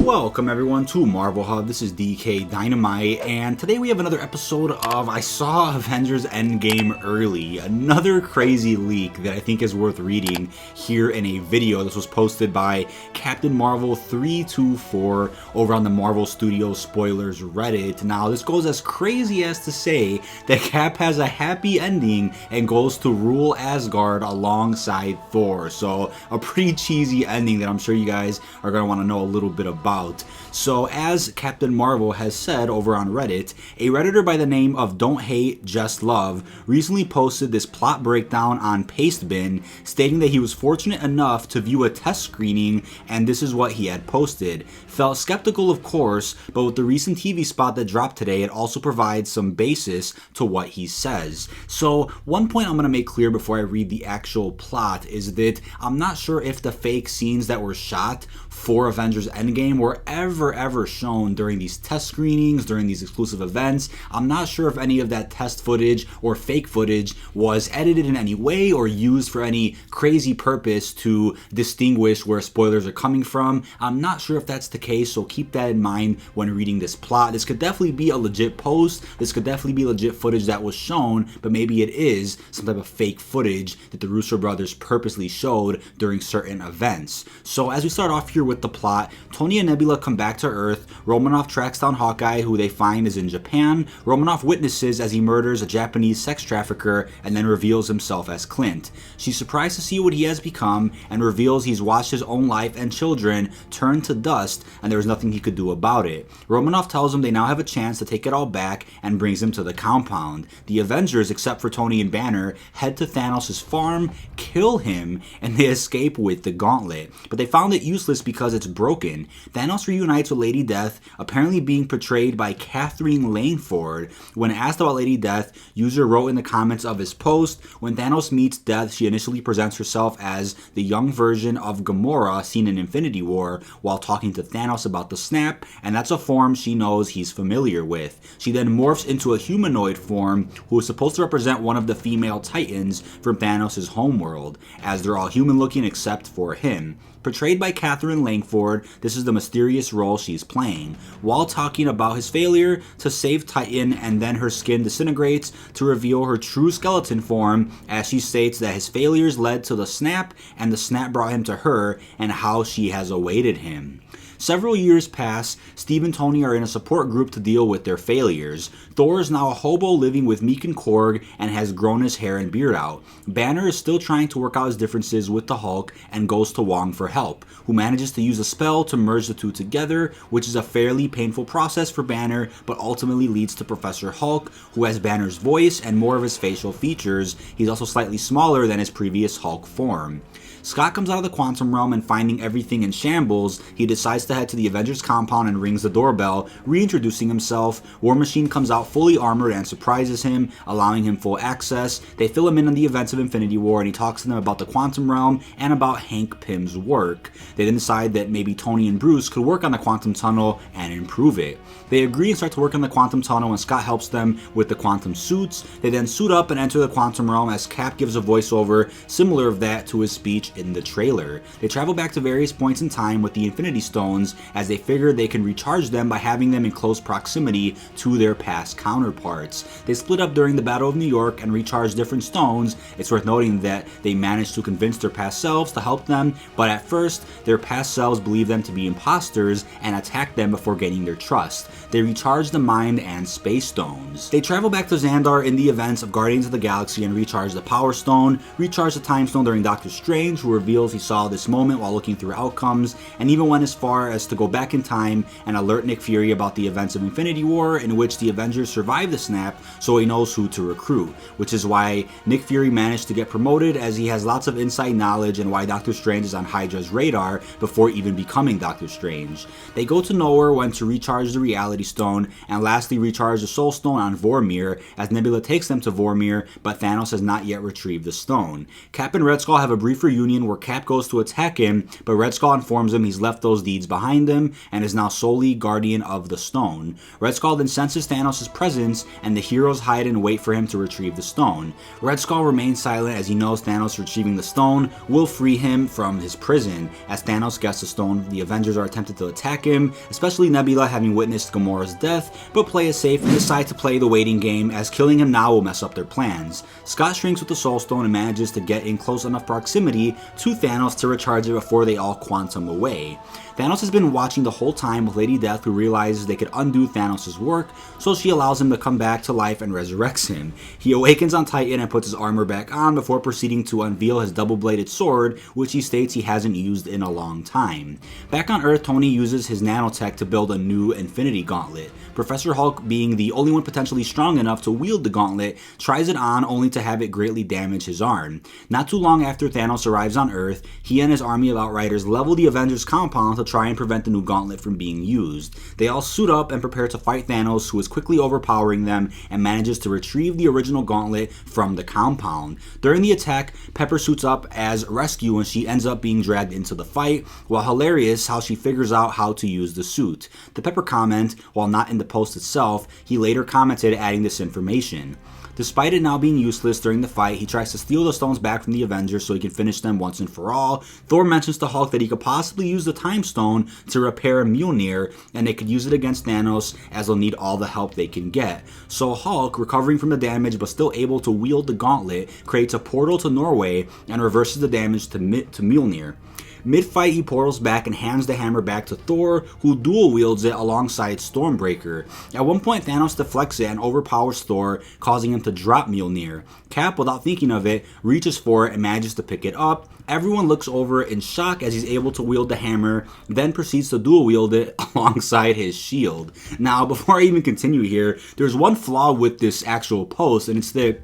Welcome everyone to Marvel Hub. This is DK Dynamite, and today we have another episode of I Saw Avengers Endgame early. Another crazy leak that I think is worth reading here in a video. This was posted by Captain Marvel 324 over on the Marvel Studios Spoilers Reddit. Now this goes as crazy as to say that Cap has a happy ending and goes to rule Asgard alongside Thor. So a pretty cheesy ending that I'm sure you guys are going to want to know a little bit about. So as Captain Marvel has said over on Reddit, a Redditor by the name of Don't Hate Just Love recently posted this plot breakdown on Pastebin, stating that he was fortunate enough to view a test screening, and this is what he had posted. Felt skeptical, of course, but with the recent TV spot that dropped today, it also provides some basis to what he says. So one point I'm going to make clear before I read the actual plot is that I'm not sure if the fake scenes that were shot for Avengers Endgame were ever shown during these test screenings, during these exclusive events. I'm not sure if any of that test footage or fake footage was edited in any way or used for any crazy purpose to distinguish where spoilers are coming from. I'm not sure if that's the case, so keep that in mind when reading this plot. This could definitely be a legit post. This could definitely be legit footage that was shown, but maybe it is some type of fake footage that the Russo brothers purposely showed during certain events. So as we start off here with the plot, Tony and Nebula come back to Earth. Romanoff tracks down Hawkeye, who they find is in Japan. Romanoff witnesses as he murders a Japanese sex trafficker and then reveals himself as Clint. She's surprised to see what he has become and reveals he's watched his own life and children turn to dust and there was nothing he could do about it. Romanoff tells him they now have a chance to take it all back and brings him to the compound. The Avengers, except for Tony and Banner, head to Thanos' farm, kill him, and they escape with the gauntlet. But they found it useless because it's broken. Thanos reunites with Lady Death, apparently being portrayed by Catherine Langford. When asked about Lady Death, user wrote in the comments of his post, when Thanos meets Death, she initially presents herself as the young version of Gamora seen in Infinity War while talking to Thanos about the snap, and that's a form she knows he's familiar with. She then morphs into a humanoid form who is supposed to represent one of the female Titans from Thanos' homeworld, as they're all human looking except for him. Portrayed by Catherine Langford, this is the mysterious role she's playing. While talking about his failure to save Titan, and then her skin disintegrates to reveal her true skeleton form, as she states that his failures led to the snap, and the snap brought him to her, and how she has awaited him. Several years pass. Steve and Tony are in a support group to deal with their failures. Thor is now a hobo living with Meek and Korg and has grown his hair and beard out. Banner is still trying to work out his differences with the Hulk and goes to Wong for help, who manages to use a spell to merge the two together, which is a fairly painful process for Banner, but ultimately leads to Professor Hulk, who has Banner's voice and more of his facial features. He's also slightly smaller than his previous Hulk form. Scott comes out of the quantum realm and finding everything in shambles, he decides to head to the Avengers compound and rings the doorbell, reintroducing himself. War Machine comes out fully armored and surprises him, allowing him full access. They fill him in on the events of Infinity War and he talks to them about the quantum realm and about Hank Pym's work. They then decide that maybe Tony and Bruce could work on the quantum tunnel and improve it. They agree and start to work on the quantum tunnel and Scott helps them with the quantum suits. They then suit up and enter the quantum realm as Cap gives a voiceover similar of that to his speech in the trailer. They travel back to various points in time with the Infinity Stones as they figure they can recharge them by having them in close proximity to their past counterparts. They split up during the Battle of New York and recharge different stones. It's worth noting that they managed to convince their past selves to help them, but at first their past selves believe them to be imposters and attack them before gaining their trust. They recharge the Mind and Space Stones. They travel back to Xandar in the events of Guardians of the Galaxy and recharge the Power Stone, recharge the Time Stone during Doctor Strange, who reveals he saw this moment while looking through outcomes, and even went as far as to go back in time and alert Nick Fury about the events of Infinity War, in which the Avengers survived the snap, so he knows who to recruit, which is why Nick Fury managed to get promoted, as he has lots of inside knowledge, and why Doctor Strange is on Hydra's radar before even becoming Doctor Strange. They go to nowhere when to recharge the Reality Stone, and lastly recharge the Soul Stone on Vormir, as Nebula takes them to Vormir, but Thanos has not yet retrieved the stone. Cap and Red Skull have a brief reunion reunion where Cap goes to attack him, but Red Skull informs him he's left those deeds behind him and is now solely guardian of the stone. Red Skull then senses Thanos' presence, and the heroes hide and wait for him to retrieve the stone. Red Skull remains silent as he knows Thanos retrieving the stone will free him from his prison. As Thanos gets the stone, the Avengers are attempting to attack him, especially Nebula having witnessed Gamora's death, but play it safe and decide to play the waiting game as killing him now will mess up their plans. Scott shrinks with the Soul Stone and manages to get in close enough proximity to Thanos to recharge it before they all quantum away. Thanos has been watching the whole time with Lady Death, who realizes they could undo Thanos' work, so she allows him to come back to life and resurrects him. He awakens on Titan and puts his armor back on before proceeding to unveil his double-bladed sword, which he states he hasn't used in a long time. Back on Earth, Tony uses his nanotech to build a new Infinity Gauntlet. Professor Hulk, being the only one potentially strong enough to wield the gauntlet, tries it on only to have it greatly damage his arm. Not too long after Thanos arrives on Earth, he and his army of Outriders level the Avengers compound to try and prevent the new gauntlet from being used. They all suit up and prepare to fight Thanos, who is quickly overpowering them and manages to retrieve the original gauntlet from the compound. During the attack, Pepper suits up as Rescue and she ends up being dragged into the fight, while hilarious how she figures out how to use the suit. The Pepper comment, while not in the post itself, he later commented adding this information. Despite it now being useless during the fight, he tries to steal the stones back from the Avengers so he can finish them once and for all. Thor mentions to Hulk that he could possibly use the Time Stone to repair Mjolnir, and they could use it against Thanos as they'll need all the help they can get. So Hulk, recovering from the damage but still able to wield the gauntlet, creates a portal to Norway and reverses the damage to Mjolnir. Mid-fight, he portals back and hands the hammer back to Thor, who dual wields it alongside Stormbreaker. At one point, Thanos deflects it and overpowers Thor, causing him to drop Mjolnir. Cap, without thinking of it, reaches for it and manages to pick it up. Everyone looks over in shock as he's able to wield the hammer, then proceeds to dual wield it alongside his shield. Now, before I even continue here, there's one flaw with this actual post, and it's that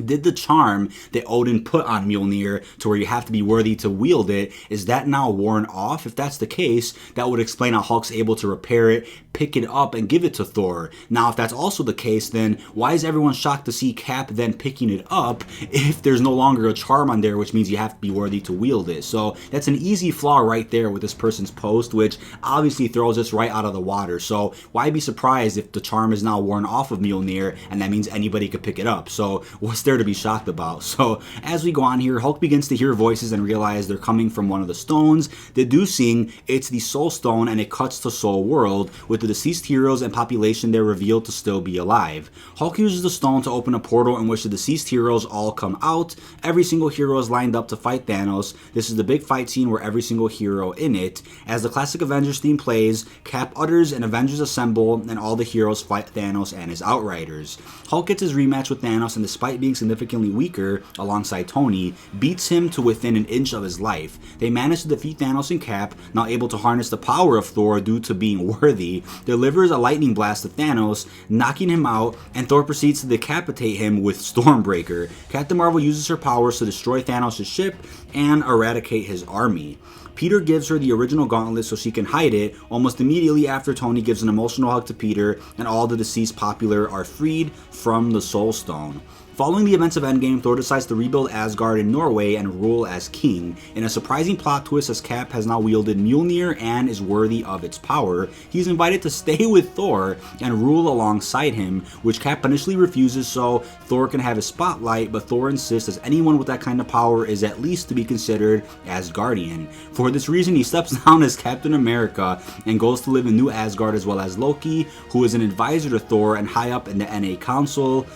did the charm that Odin put on Mjolnir to where you have to be worthy to wield it, is that now worn off? If that's the case, that would explain how Hulk's able to repair it, pick it up, and give it to Thor. Now, if that's also the case, then why is everyone shocked to see Cap then picking it up if there's no longer a charm on there, which means you have to be worthy to wield it? So that's an easy flaw right there with this person's post, which obviously throws us right out of the water. So why be surprised if the charm is now worn off of Mjolnir and that means anybody could pick it up? So what's there to be shocked about? So as we go on here, Hulk begins to hear voices and realize they're coming from one of the stones, deducing it's the Soul Stone, and it cuts to Soul World, with the deceased heroes and population there revealed to still be alive. Hulk uses the stone to open a portal in which the deceased heroes all come out. Every single hero is lined up to fight Thanos. This is the big fight scene where every single hero in it. As the classic Avengers theme plays, Cap utters and Avengers assemble, and all the heroes fight Thanos and his Outriders. Hulk gets his rematch with Thanos, and despite being significantly weaker alongside Tony, beats him to within an inch of his life. They manage to defeat Thanos, and Cap, not able to harness the power of Thor due to being worthy, delivers a lightning blast to Thanos, knocking him out, and Thor proceeds to decapitate him with Stormbreaker. Captain Marvel uses her powers to destroy Thanos' ship and eradicate his army. Peter gives her the original gauntlet so she can hide it, almost immediately after Tony gives an emotional hug to Peter, and all the deceased popular are freed from the Soul Stone. Following the events of Endgame, Thor decides to rebuild Asgard in Norway and rule as king. In a surprising plot twist, as Cap has now wielded Mjolnir and is worthy of its power, he's invited to stay with Thor and rule alongside him, which Cap initially refuses so Thor can have his spotlight, but Thor insists as anyone with that kind of power is at least to be considered Asgardian. For this reason, he steps down as Captain America and goes to live in New Asgard, as well as Loki, who is an advisor to Thor and high up in the NA Council.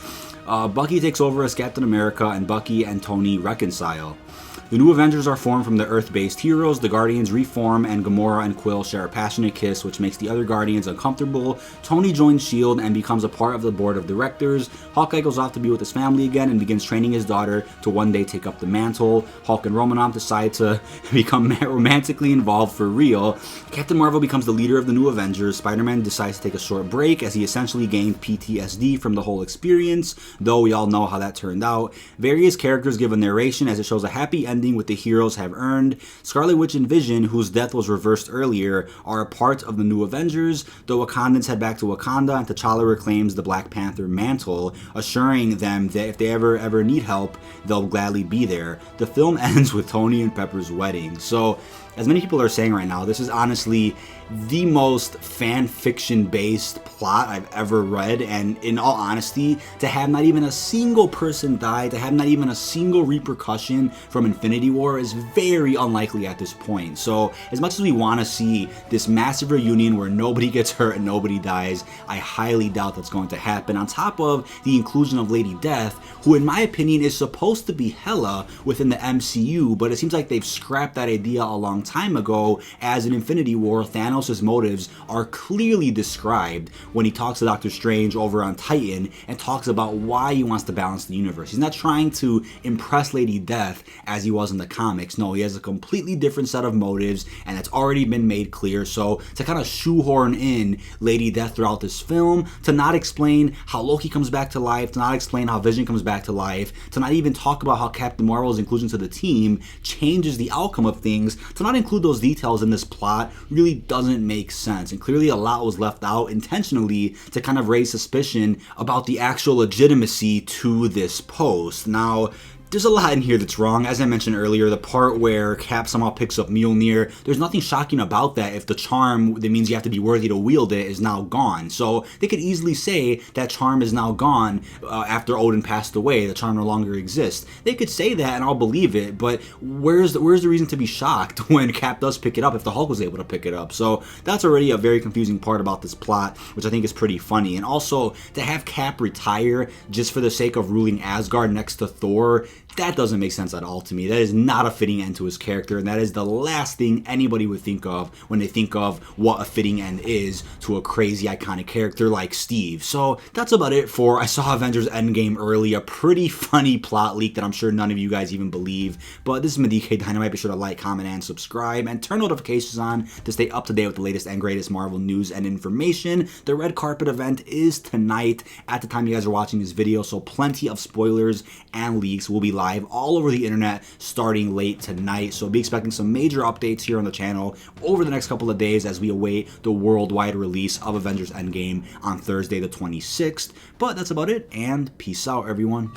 Bucky takes over as Captain America, and Bucky and Tony reconcile. The new Avengers are formed from the Earth-based heroes, the Guardians reform, and Gamora and Quill share a passionate kiss, which makes the other Guardians uncomfortable. Tony joins S.H.I.E.L.D. and becomes a part of the board of directors. Hawkeye goes off to be with his family again and begins training his daughter to one day take up the mantle. Hulk and Romanoff decide to become romantically involved for real. Captain Marvel becomes the leader of the new Avengers. Spider-Man decides to take a short break as he essentially gained PTSD from the whole experience, though we all know how that turned out. Various characters give a narration as it shows a happy ending ending what the heroes have earned. Scarlet Witch and Vision, whose death was reversed earlier, are a part of the new Avengers. The Wakandans head back to Wakanda, and T'Challa reclaims the Black Panther mantle, assuring them that if they ever need help, they'll gladly be there. The film ends with Tony and Pepper's wedding. So, as many people are saying right now, this is honestly the most fan fiction based plot I've ever read, and in all honesty, to have not even a single person die, to have not even a single repercussion from Infinity War is very unlikely at this point. So as much as we want to see this massive reunion where nobody gets hurt and nobody dies, I highly doubt that's going to happen, on top of the inclusion of Lady Death, who in my opinion is supposed to be Hela within the MCU, but it seems like they've scrapped that idea a long time ago, as in Infinity War, Thanos' motives are clearly described when he talks to Doctor Strange over on Titan and talks about why he wants to balance the universe. He's not trying to impress Lady Death as he was in the comics. No, he has a completely different set of motives, and it's already been made clear. So to kind of shoehorn in Lady Death throughout this film, to not explain how Loki comes back to life, to not explain how Vision comes back to life, to not even talk about how Captain Marvel's inclusion to the team changes the outcome of things, to not include those details in this plot really doesn't make sense. And clearly a lot was left out intentionally to kind of raise suspicion about the actual legitimacy to this post. Now, there's a lot in here that's wrong. As I mentioned earlier, the part where Cap somehow picks up Mjolnir, there's nothing shocking about that if the charm that means you have to be worthy to wield it is now gone. So they could easily say that charm is now gone after Odin passed away. The charm no longer exists. They could say that and I'll believe it, but where's the reason to be shocked when Cap does pick it up if the Hulk was able to pick it up? So that's already a very confusing part about this plot, which I think is pretty funny. And also, to have Cap retire just for the sake of ruling Asgard next to Thor, that doesn't make sense at all to me. That is not a fitting end to his character, and that is the last thing anybody would think of when they think of what a fitting end is to a crazy iconic character like Steve. So that's about it for I saw Avengers Endgame early, a pretty funny plot leak that I'm sure none of you guys even believe. But this is mediocre Dynamite. Be sure to like, comment, and subscribe, and turn notifications on to stay up to date with the latest and greatest Marvel news and information. The red carpet event is tonight at the time you guys are watching this video, so plenty of spoilers and leaks will be live all over the internet starting late tonight. So be expecting some major updates here on the channel over the next couple of days as we await the worldwide release of Avengers Endgame on Thursday the 26th. But that's about it, and peace out, everyone.